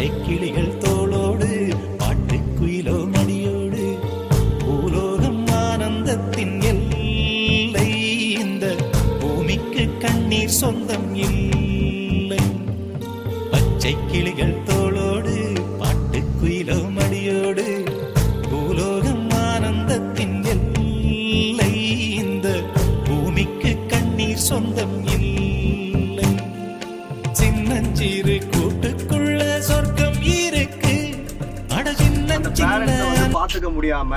பச்சை கிளிகள் தோளோடு பாட்டுக்குயிலோ மடியோடு பூலோகம் ஆனந்தத்தின் எல்லை. இந்த பூமிக்கு கண்ணீர் சொந்தம் இல்லை. பச்சை கிளிகள் தோளோடு பாட்டுக்குயிலோ மடியோடு பூலோகம் ஆனந்தத்தின் எல்லை. இந்த பூமிக்கு கண்ணீர் சொந்தம் இல்லை. சின்னஞ்சிறு கூட்டுக்குள்ள சொர்க்கம் இருக்கு. அட சின்ன பார்த்துக்க முடியாம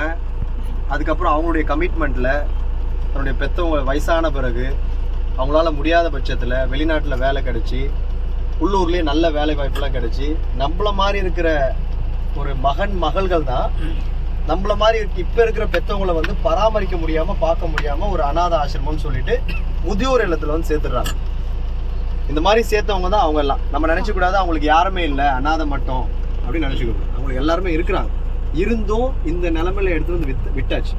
அதுக்கப்புறம் அவங்களுடைய கமிட்மெண்ட்ல தன்னுடைய பெற்றவங்க வயசான பிறகு அவங்களால முடியாத பட்சத்தில் வெளிநாட்டில் வேலை கிடைச்சி உள்ளூர்லேயே நல்ல வேலை வாய்ப்புலாம் கிடைச்சி நம்மள மாதிரி இருக்கிற ஒரு மகள்கள் தான் நம்மள மாதிரி இப்போ இருக்கிற பெற்றவங்களை வந்து பராமரிக்க முடியாமல் பார்க்க முடியாமல் ஒரு அநாத ஆசிரமம்னு சொல்லிட்டு முதியோர் இல்லத்தில் வந்து சேர்த்துடுறாங்க. இந்த மாதிரி சேர்த்தவங்க தான் அவங்க எல்லாம். நம்ம நினச்சக்கூடாது அவங்களுக்கு யாருமே இல்லை, அநாதை மட்டும் அப்படின்னு நினச்சிக்கணும். அவங்களுக்கு எல்லாருமே இருக்கிறாங்க. இருந்தும் இந்த நிலைமையில எடுத்து வந்து விட்டாச்சு.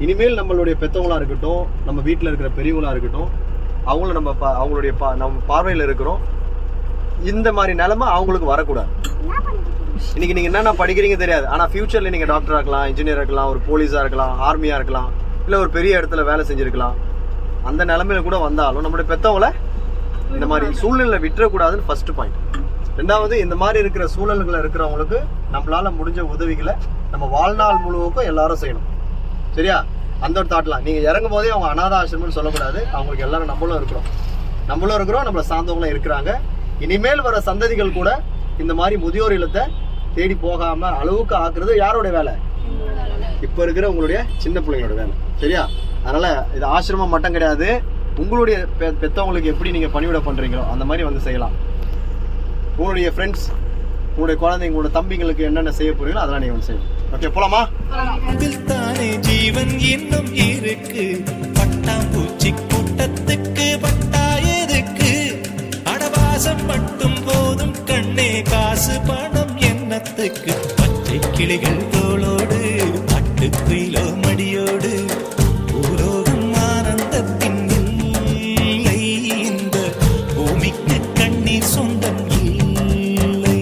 இனிமேல் நம்மளுடைய பெற்றவங்களா இருக்கட்டும், நம்ம வீட்டில் இருக்கிற பெரியவங்களா இருக்கட்டும், அவங்கள நம்ம பார்வையில் இருக்கிறோம். இந்த மாதிரி நிலைமை அவங்களுக்கு வரக்கூடாது. இன்னைக்கு நீங்கள் என்னென்ன படிக்கிறீங்க தெரியாது, ஆனால் ஃபியூச்சரில் நீங்கள் டாக்டராக இருக்கலாம், இன்ஜினியராக இருக்கலாம், ஒரு போலீஸாக இருக்கலாம், ஆர்மியாக இருக்கலாம், இல்லை ஒரு பெரிய இடத்துல வேலை செஞ்சுருக்கலாம். அந்த நிலைமையில கூட வந்தாலும் நம்மளுடைய பெற்றவங்களை இந்த மாதிரி சூழ்நிலை விட்டுறக்கூடாதுன்னு ஃபர்ஸ்ட் பாயிண்ட். ரெண்டாவது, இந்த மாதிரி இருக்கிற சூழல்களில் இருக்கிறவங்களுக்கு நம்மளால முடிஞ்ச உதவிகளை நம்ம வாழ்நாள் முழுவதுக்கும் எல்லாரும் செய்யணும். சரியா? அந்த ஒரு தாட்லாம் நீங்கள் இறங்கும் போதே அவங்க அநாத ஆசிரமம்னு சொல்லக்கூடாது. அவங்களுக்கு எல்லாரும் நம்மளும் இருக்கிறோம், நம்மளை சார்ந்தவங்களும் இருக்கிறாங்க. இனிமேல் வர சந்ததிகள் கூட இந்த மாதிரி முதியோர் இல்லத்தை தேடி போகாம அளவுக்கு ஆக்குறது யாரோட வேலை? இப்போ இருக்கிற உங்களுடைய சின்ன பிள்ளைங்களோட வேலை. சரியா? அதனால இது ஆசிரமம் மட்டும் கிடையாது. உங்களுடைய பெற்றவங்களுக்கு எப்படி நீங்கள் பணிவிட பண்ணுறீங்களோ அந்த மாதிரி வந்து செய்யலாம். உங்களுடைய ஃப்ரெண்ட்ஸ், உங்களுடைய குழந்தைங்க, உங்களோட தம்பிங்களுக்கு என்னென்ன செய்ய போறீங்களோ அதெல்லாம் நீங்கள் வந்து செய்யணும். ஓகே, போலாமா? தானே ஜீவன் இன்னும் இருக்கு. பட்டாம்பூச்சி கூட்டத்துக்கு பட்டாயதுக்கு அடவாசம் மட்டும் போதும் கண்ணே, காசு பணம் என்னத்துக்கு? பச்சை கிளிகள் தோளோடு பட்டுக்குயிலோ மடியோடு பூலோகம் ஆனந்தத்தின் இல்லை. இந்த பூமிக்கு கண்ணீர் சொந்தம் இல்லை.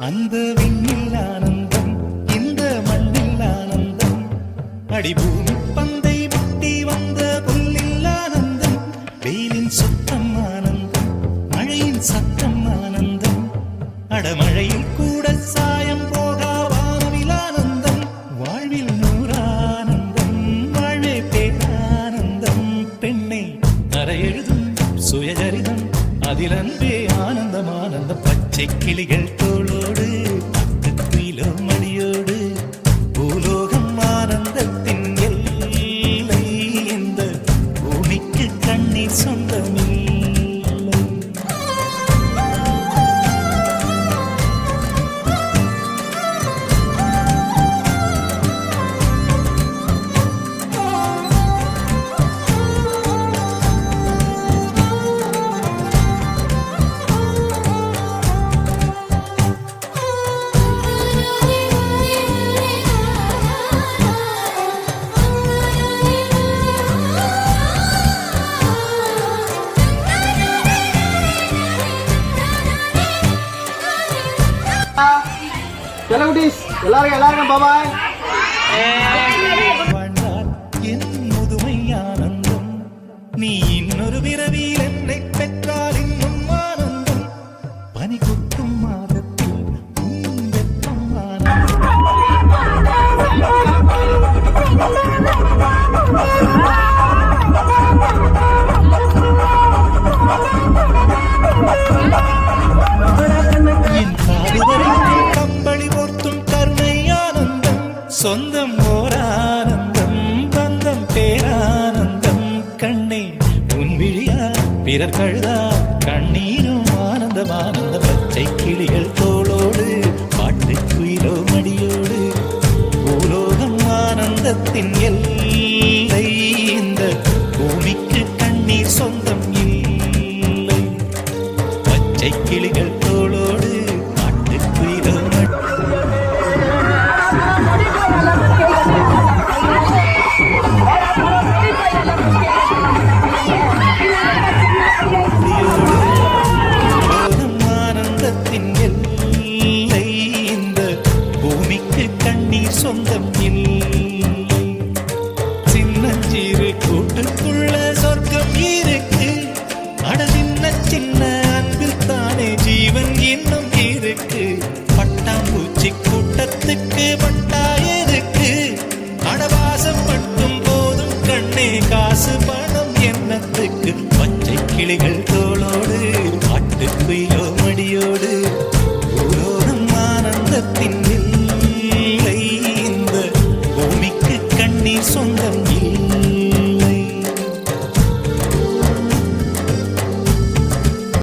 அந்த விண்ணில் ஆனந்தம், இந்த மண்ணில் ஆனந்தம், அடிபூமி பந்தை முட்டி வந்த புல்லில் ஆனந்தம், வெயிலின் சுத்தம் ஆனந்தம், மழையின் சத்தம் ஆனந்தம், அடமழையில் கூட சாயம் போகா வானவில் ஆனந்தம், வாழ்வில் நூறானந்தம், வாழ்வே பேரானந்தம், பெண்ணை அறையெழுதும் சுயஜரிதம், அதில் அன்பே ஆனந்தம் ஆனந்தம். பச்சை கிளிகள் தோளோடு பட்டுக்குயிலோ மடியோடு பூலோகம் ஆனந்தத்தின் எல்லை. இந்த பூமிக்கு கண்ணீர் சொந்தமில்லை. எல்லாரும் பாபாய். என் முதுமை ஆனந்தம், நீ இன்னொரு பிறவியில் என்னை பெற்றால் இன்னும் ஆனந்தம். பனி கொட்டும் மாதத்தில் வெப்பம் ஆனந்தம். ஓரானந்தம் பந்தம் பேரானந்தம் கண்ணே உன் விழியா பிறர் கழுதா கண்ணீரும் ஆனந்தம் ஆனந்த பச்சை கிளிகள் தோளோடு பாட்டு குயிலோ மடியோடு பூலோகம் ஆனந்தத்தின் எல்லை இந்த பூமிக்கு கண்ணீர் சொந்தம் இல்லை பச்சை கிளிகள் தோளோடு பாட்டு குயிலோ ஆனந்தத்தின் எல்லை இந்த பூமிக்கு கண்ணீர் சொந்தம் இல்லை சின்னஞ்சிறு கூட்டுக்குள்ள சொர்க்கம் இருக்கு அட சின்ன சின்ன அன்பில் தானே ஜீவன் இன்னும் இருக்கு பட்டாம்பூச்சி கூட்டத்துக்கு பட்டாயதுக்கு அடவாசம் மட்டும் போதும் கண்ணே காசு பணம் என்னத்துக்கு பச்சை கிளிகள் தோளோடு பாட்டுக்குயில்